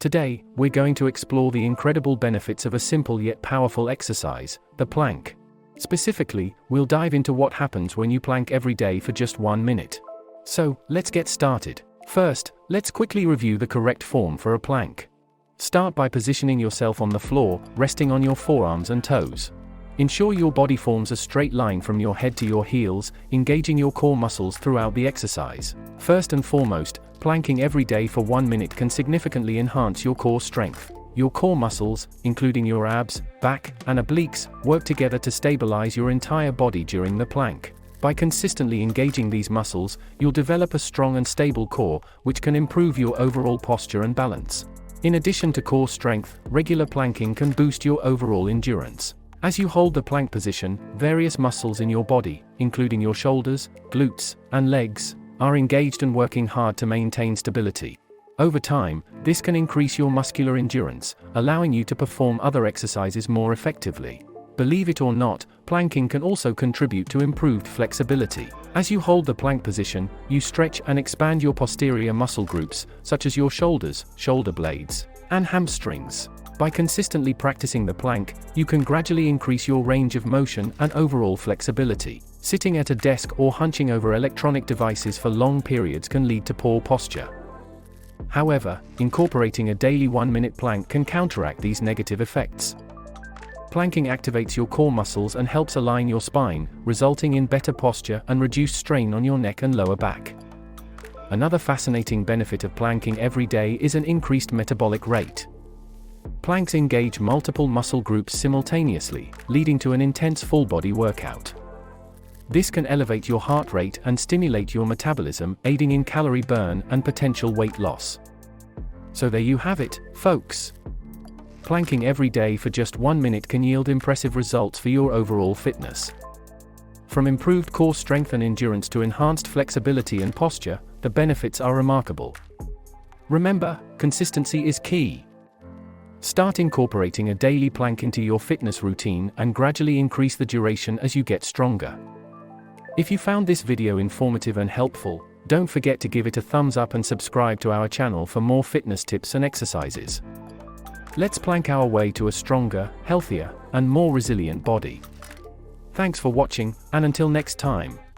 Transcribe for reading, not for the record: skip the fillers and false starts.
Today, we're going to explore the incredible benefits of a simple yet powerful exercise, the plank. Specifically, we'll dive into what happens when you plank every day for just 1 minute. So, let's get started. First, let's quickly review the correct form for a plank. Start by positioning yourself on the floor, resting on your forearms and toes. Ensure your body forms a straight line from your head to your heels, engaging your core muscles throughout the exercise. First and foremost, planking every day for 1 minute can significantly enhance your core strength. Your core muscles, including your abs, back, and obliques, work together to stabilize your entire body during the plank. By consistently engaging these muscles, you'll develop a strong and stable core, which can improve your overall posture and balance. In addition to core strength, regular planking can boost your overall endurance. As you hold the plank position, various muscles in your body, including your shoulders, glutes, and legs, are engaged and working hard to maintain stability. Over time, this can increase your muscular endurance, allowing you to perform other exercises more effectively. Believe it or not, planking can also contribute to improved flexibility. As you hold the plank position, you stretch and expand your posterior muscle groups, such as your shoulders, shoulder blades, and hamstrings. By consistently practicing the plank, you can gradually increase your range of motion and overall flexibility. Sitting at a desk or hunching over electronic devices for long periods can lead to poor posture. However, incorporating a daily 1-minute plank can counteract these negative effects. Planking activates your core muscles and helps align your spine, resulting in better posture and reduced strain on your neck and lower back. Another fascinating benefit of planking every day is an increased metabolic rate. Planks engage multiple muscle groups simultaneously, leading to an intense full-body workout. This can elevate your heart rate and stimulate your metabolism, aiding in calorie burn and potential weight loss. So there you have it, folks. Planking every day for just 1 minute can yield impressive results for your overall fitness. From improved core strength and endurance to enhanced flexibility and posture, the benefits are remarkable. Remember, consistency is key. Start incorporating a daily plank into your fitness routine and gradually increase the duration as you get stronger. If you found this video informative and helpful, don't forget to give it a thumbs up and subscribe to our channel for more fitness tips and exercises. Let's plank our way to a stronger, healthier, and more resilient body. Thanks for watching, and until next time.